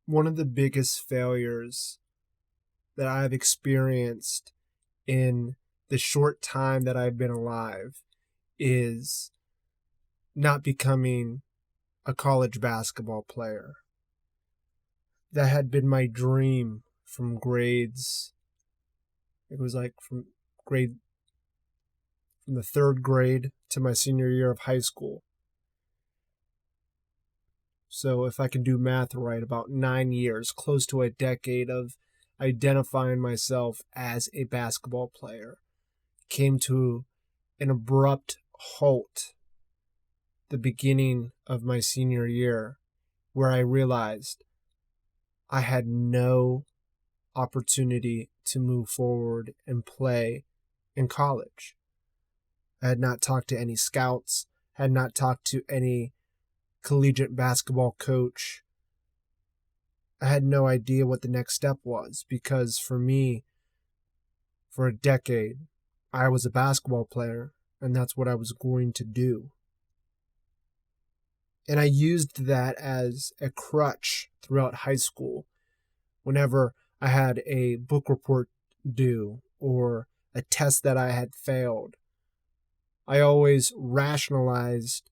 One of the biggest failures that I've experienced in the short time that I've been alive is not becoming a college basketball player. That had been my dream from grades. It was like from the third grade to my senior year of high school. So if I can do math right, about 9 years, close to a decade of identifying myself as a basketball player, came to an abrupt halt the beginning of my senior year, where I realized I had no opportunity to move forward and play in college. I had not talked to any scouts, had not talked to any collegiate basketball coach. I had no idea what the next step was, because for me, for a decade, I was a basketball player, and that's what I was going to do. And I used that as a crutch throughout high school. Whenever I had a book report due or a test that I had failed, I always rationalized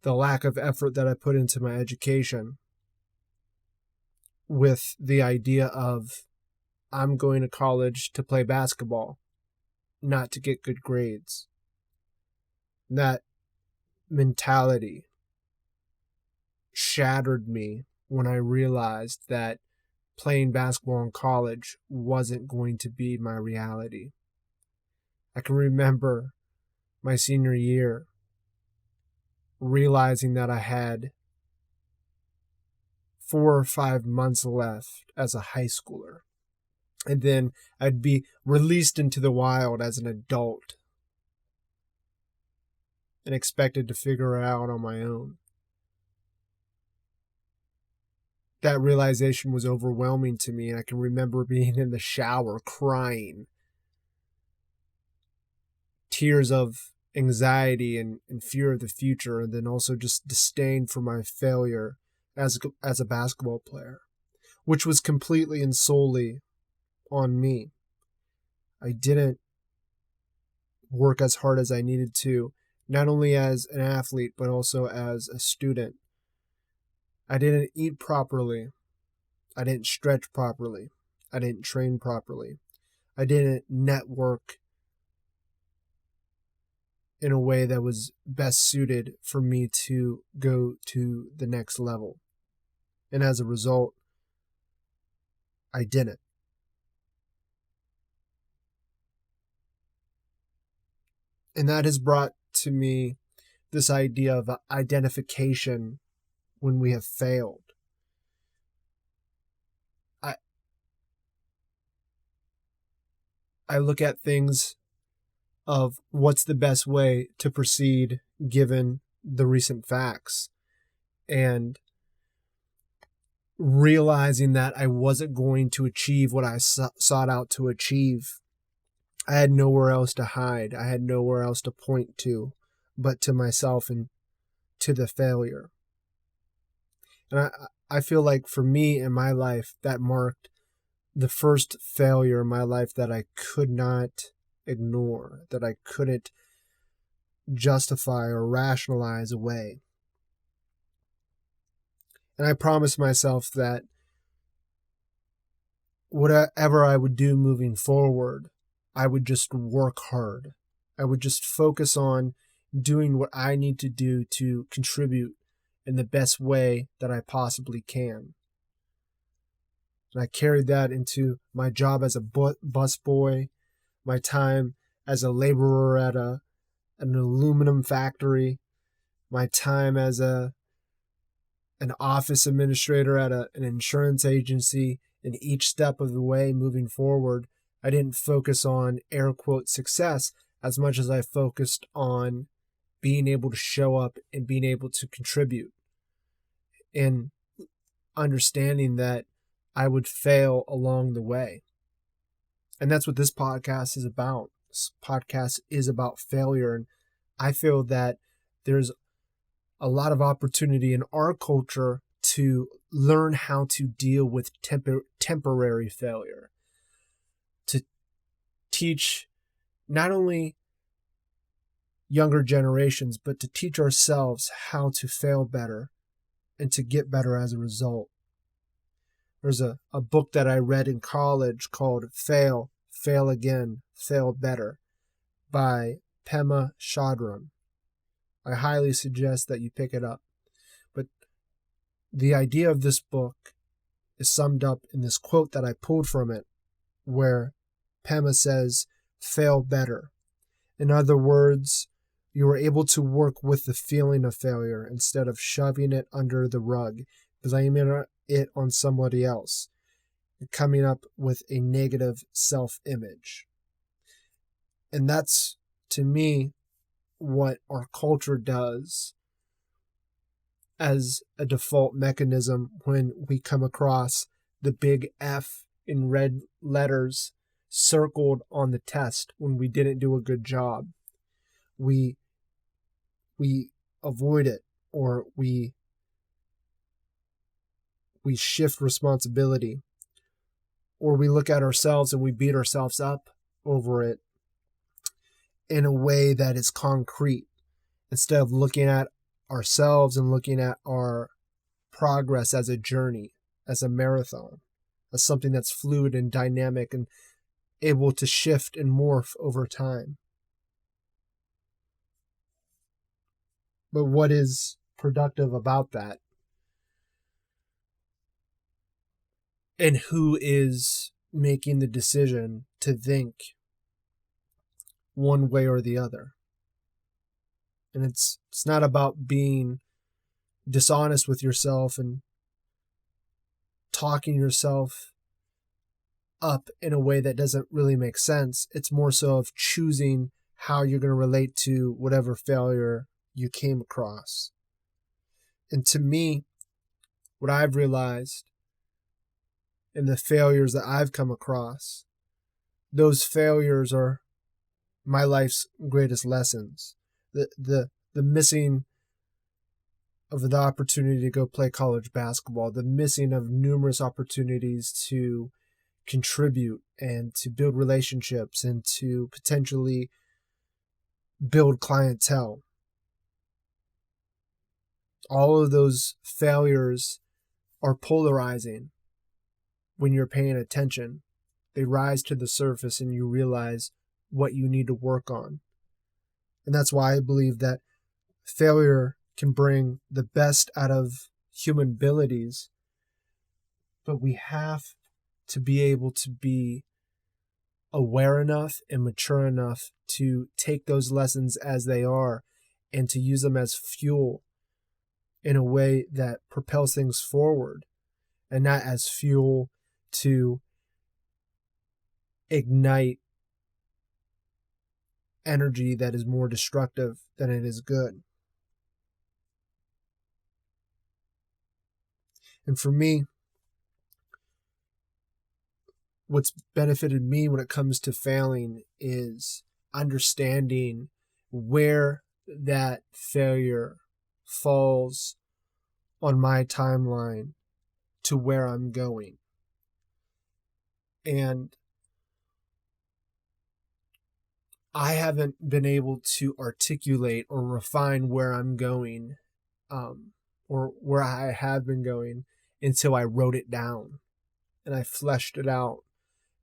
the lack of effort that I put into my education with the idea of, I'm going to college to play basketball, not to get good grades. That mentality shattered me when I realized that playing basketball in college wasn't going to be my reality. I can remember my senior year realizing that I had 4 or 5 months left as a high schooler, and then I'd be released into the wild as an adult and expected to figure it out on my own. That realization was overwhelming to me, and I can remember being in the shower crying, tears of anxiety and fear of the future, and then also just disdain for my failure as a basketball player, which was completely and solely on me. I didn't work as hard as I needed to, not only as an athlete, but also as a student. I didn't eat properly. I didn't stretch properly. I didn't train properly. I didn't network in a way that was best suited for me to go to the next level. And as a result, I didn't. And that has brought to me this idea of identification when we have failed. I look at things of what's the best way to proceed given the recent facts, and realizing that I wasn't going to achieve what I sought out to achieve. I had nowhere else to hide. I had nowhere else to point to but to myself and to the failure. And I feel like for me in my life, that marked the first failure in my life that I could not ignore, that I couldn't justify or rationalize away. And I promised myself that whatever I would do moving forward, I would just work hard. I would just focus on doing what I need to do to contribute in the best way that I possibly can. And I carried that into my job as a busboy, my time as a laborer at an aluminum factory, my time as an office administrator at an insurance agency. In each step of the way moving forward, I didn't focus on air quote success as much as I focused on being able to show up and being able to contribute, and understanding that I would fail along the way. And that's what this podcast is about. This podcast is about failure. And I feel that there's a lot of opportunity in our culture to learn how to deal with temporary failure, to teach not only younger generations, but to teach ourselves how to fail better and to get better as a result. There's a book that I read in college called Fail, Fail Again, Fail Better by Pema Chodron. I highly suggest that you pick it up. But the idea of this book is summed up in this quote that I pulled from it, where Pema says, fail better. In other words, you are able to work with the feeling of failure instead of shoving it under the rug, blaming it on somebody else, and coming up with a negative self-image. And that's, to me, what our culture does as a default mechanism when we come across the big F in red letters circled on the test when we didn't do a good job. We avoid it, or we shift responsibility, or we look at ourselves and we beat ourselves up over it in a way that is concrete, instead of looking at ourselves and looking at our progress as a journey, as a marathon, as something that's fluid and dynamic and able to shift and morph over time. But what is productive about that? And who is making the decision to think one way or the other? And it's not about being dishonest with yourself and talking yourself up in a way that doesn't really make sense. It's more so of choosing how you're going to relate to whatever failure you came across. And to me, what I've realized in the failures that I've come across, those failures are my life's greatest lessons. The missing of the opportunity to go play college basketball, the missing of numerous opportunities to contribute and to build relationships and to potentially build clientele. All of those failures are polarizing when you're paying attention. They rise to the surface and you realize what you need to work on. And that's why I believe that failure can bring the best out of human abilities, but we have to be able to be aware enough and mature enough to take those lessons as they are and to use them as fuel in a way that propels things forward, and not as fuel to ignite energy that is more destructive than it is good. And for me, what's benefited me when it comes to failing is understanding where that failure falls on my timeline to where I'm going. And I haven't been able to articulate or refine where I'm going, or where I have been going, until I wrote it down and I fleshed it out.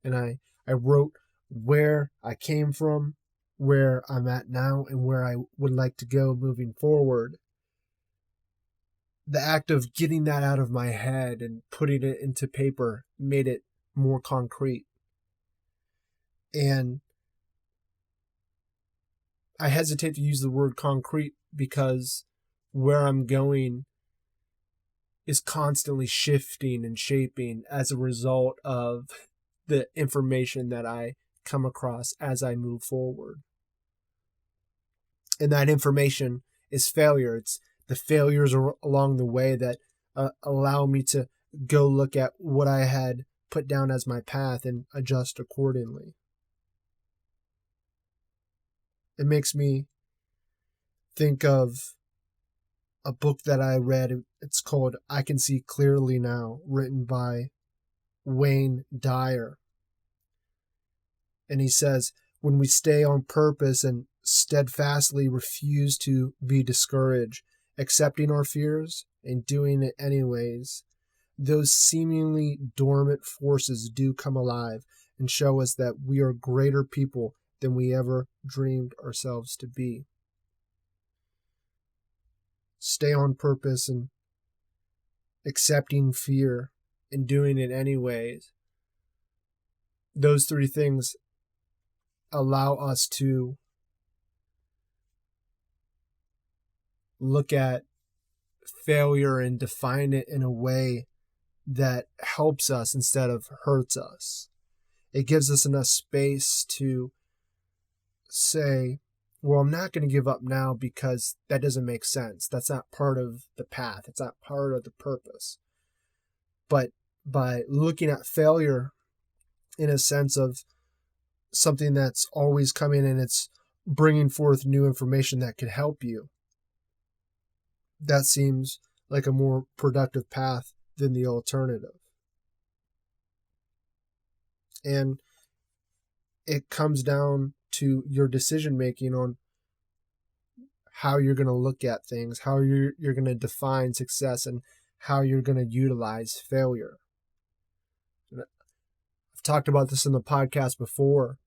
And I wrote where I came from, where I'm at now, and where I would like to go moving forward. The act of getting that out of my head and putting it into paper made it more concrete. And I hesitate to use the word concrete because where I'm going is constantly shifting and shaping as a result of the information that I come across as I move forward. And that information is failure. It's the failures along the way that allow me to go look at what I had put down as my path and adjust accordingly. It makes me think of a book that I read. It's called I Can See Clearly Now, written by Wayne Dyer. And he says, when we stay on purpose and steadfastly refuse to be discouraged, accepting our fears and doing it anyways, those seemingly dormant forces do come alive and show us that we are greater people than we ever dreamed ourselves to be. Stay on purpose and accepting fear and doing it anyways. Those three things allow us to look at failure and define it in a way that helps us instead of hurts us. It gives us enough space to say, well, I'm not going to give up now because that doesn't make sense. That's not part of the path. It's not part of the purpose. But by looking at failure in a sense of something that's always coming and it's bringing forth new information that could help you, that seems like a more productive path than the alternative. And it comes down to your decision making on how you're going to look at things, how you're going to define success, and how you're going to utilize failure. I've talked about this in the podcast before,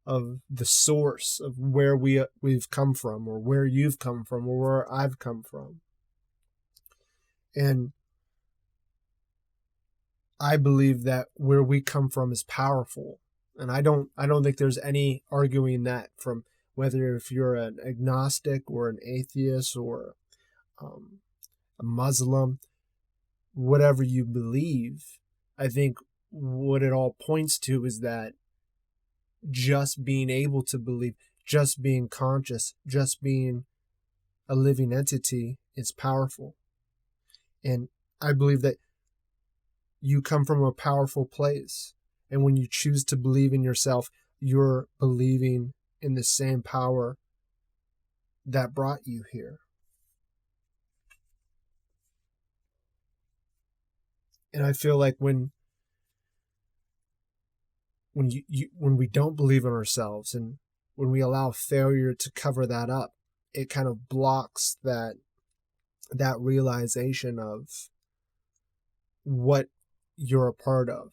of the source of where we've come from, or where you've come from, or where I've come from. And I believe that where we come from is powerful. And I don't think there's any arguing that, from whether if you're an agnostic or an atheist or a Muslim, whatever you believe. I think what it all points to is that just being able to believe, just being conscious, just being a living entity is powerful. And I believe that you come from a powerful place. And when you choose to believe in yourself, you're believing in the same power that brought you here. And I feel like when we don't believe in ourselves, and when we allow failure to cover that up, it kind of blocks that realization of what you're a part of.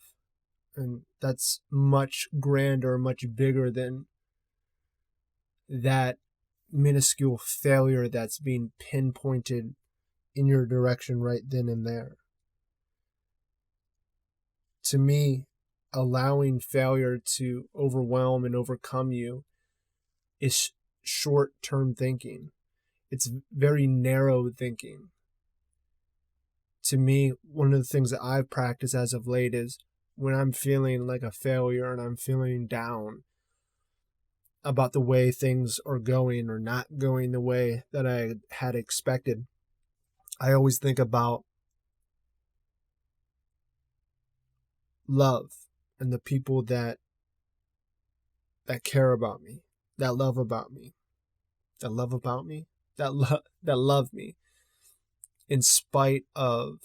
And that's much grander, much bigger than that minuscule failure that's being pinpointed in your direction right then and there. To me, allowing failure to overwhelm and overcome you is short-term thinking. It's very narrow thinking. To me, one of the things that I've practiced as of late is when I'm feeling like a failure and I'm feeling down about the way things are going or not going the way that I had expected, I always think about love and the people that care about me, that love about me, that love me in spite of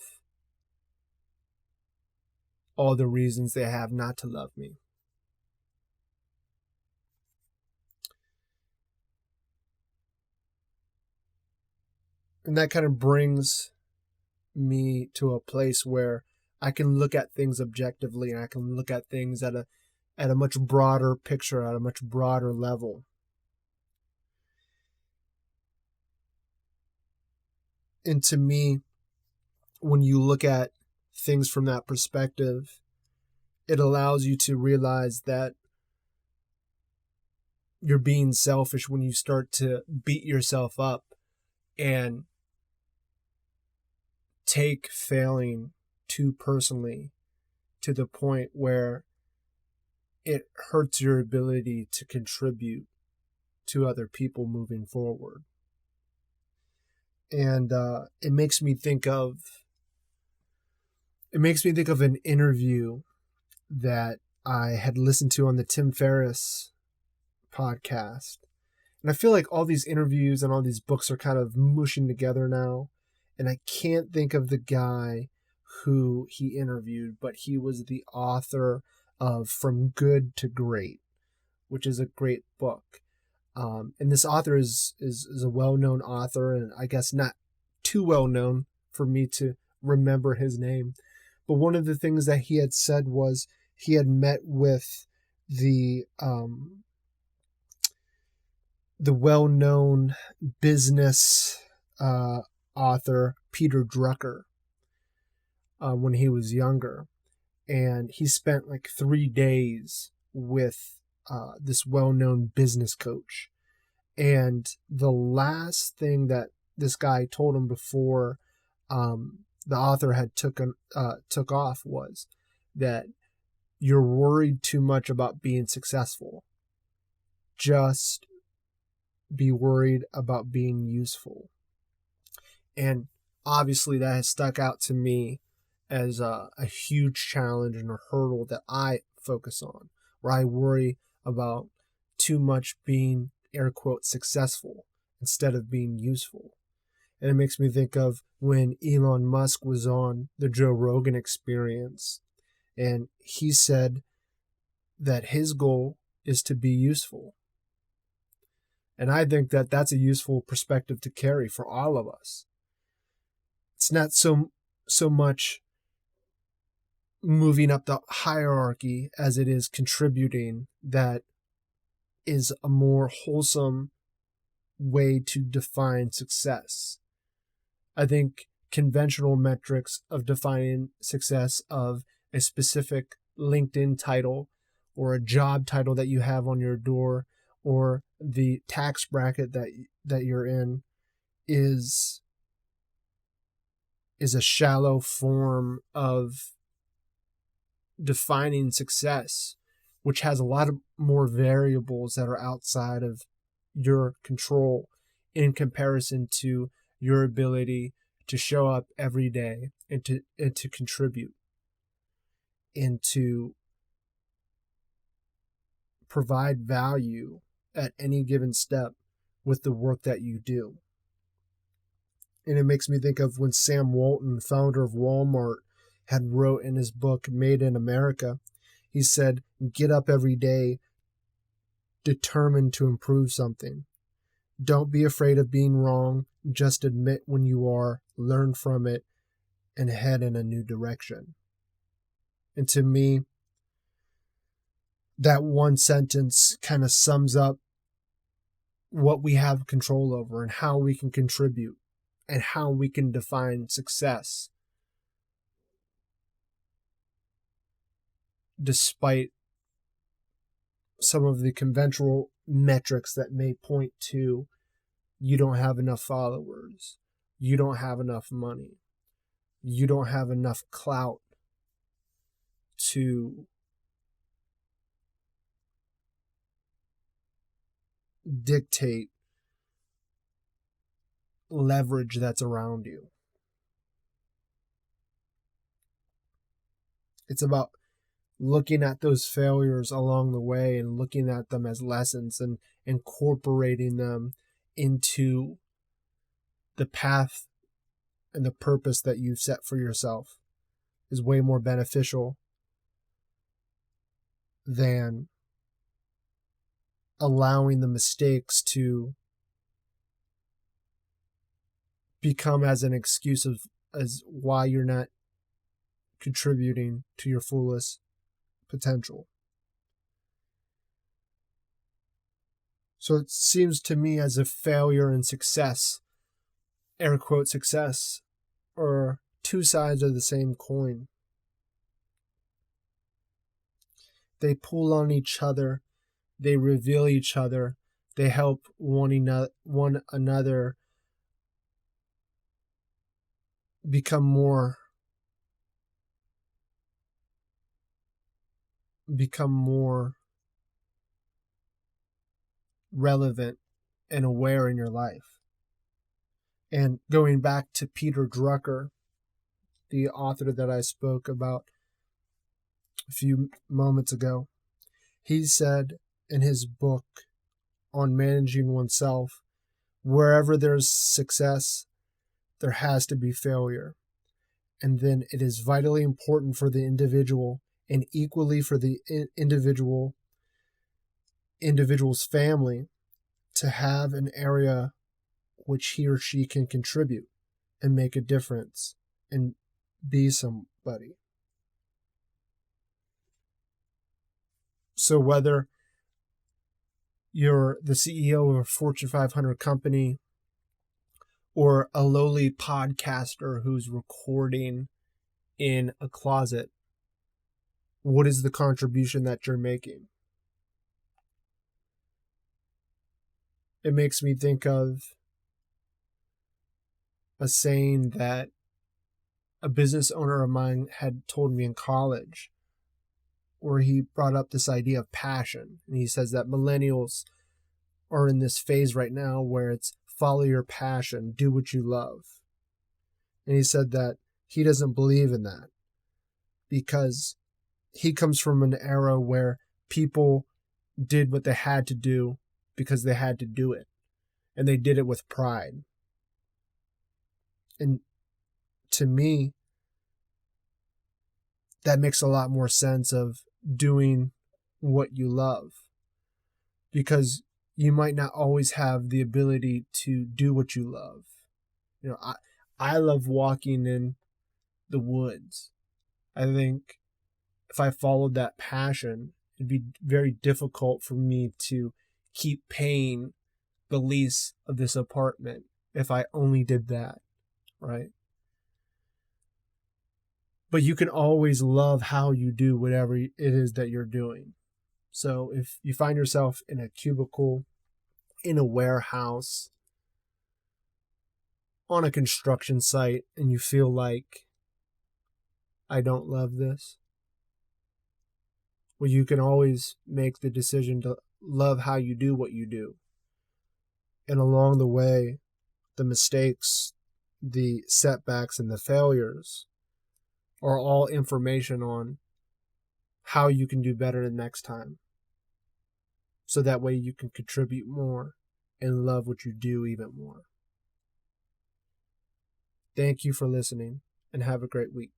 all the reasons they have not to love me. And that kind of brings me to a place where I can look at things objectively, and I can look at things at a much broader picture, at a much broader level. And to me, when you look at things from that perspective, it allows you to realize that you're being selfish when you start to beat yourself up and take failing too personally to the point where it hurts your ability to contribute to other people moving forward. And it makes me think of an interview that I had listened to on the Tim Ferriss podcast. And I feel like all these interviews and all these books are kind of mushing together now. And I can't think of the guy who he interviewed, but he was the author of From Good to Great, which is a great book. And this author is a well-known author, and I guess not too well-known for me to remember his name. But one of the things that he had said was he had met with the well-known business author Peter Drucker when he was younger, and he spent like 3 days with this well-known business coach. And the last thing that this guy told him before the author had took off was that you're worried too much about being successful. Just be worried about being useful. And obviously that has stuck out to me as a huge challenge and a hurdle that I focus on, where I worry about too much being, air quote, successful instead of being useful. And it makes me think of when Elon Musk was on the Joe Rogan Experience, and he said that his goal is to be useful. And I think that that's a useful perspective to carry for all of us. It's not so much moving up the hierarchy as it is contributing that is a more wholesome way to define success. I think conventional metrics of defining success of a specific LinkedIn title or a job title that you have on your door or the tax bracket that you're in is a shallow form of defining success, which has a lot of more variables that are outside of your control in comparison to your ability to show up every day and to contribute and to provide value at any given step with the work that you do. And it makes me think of when Sam Walton, founder of Walmart, had wrote in his book Made in America. He said, get up every day determined to improve something. Don't be afraid of being wrong. Just admit when you are, learn from it, and head in a new direction. And to me, that one sentence kind of sums up what we have control over and how we can contribute and how we can define success despite some of the conventional metrics that may point to you don't have enough followers, you don't have enough money, you don't have enough clout to dictate leverage that's around you. It's about looking at those failures along the way and looking at them as lessons and incorporating them into the path and the purpose that you've set for yourself is way more beneficial than allowing the mistakes to become as an excuse of as why you're not contributing to your fullest potential. So it seems to me as if failure and success, air quote success, are two sides of the same coin. They pull on each other, they reveal each other, they help one another become more relevant and aware in your life. And going back to Peter Drucker, the author that I spoke about a few moments ago, he said in his book on managing oneself. Wherever there's success, there has to be failure. And then it is vitally important for the individual, and equally for the individual's family, to have an area which he or she can contribute and make a difference and be somebody. So whether you're the CEO of a Fortune 500 company or a lowly podcaster who's recording in a closet, what is the contribution that you're making? It makes me think of a saying that a business owner of mine had told me in college, where he brought up this idea of passion. And he says that millennials are in this phase right now where it's follow your passion, do what you love. And he said that he doesn't believe in that because he comes from an era where people did what they had to do because they had to do it. And they did it with pride. And to me, that makes a lot more sense of doing what you love, because you might not always have the ability to do what you love. You know, I love walking in the woods. I think if I followed that passion, it'd be very difficult for me to keep paying the lease of this apartment if I only did that, right? But you can always love how you do whatever it is that you're doing. So if you find yourself in a cubicle, in a warehouse, on a construction site, and you feel like, I don't love this, well, you can always make the decision to love how you do what you do. And along the way, the mistakes, the setbacks, and the failures are all information on how you can do better the next time. So that way you can contribute more and love what you do even more. Thank you for listening, and have a great week.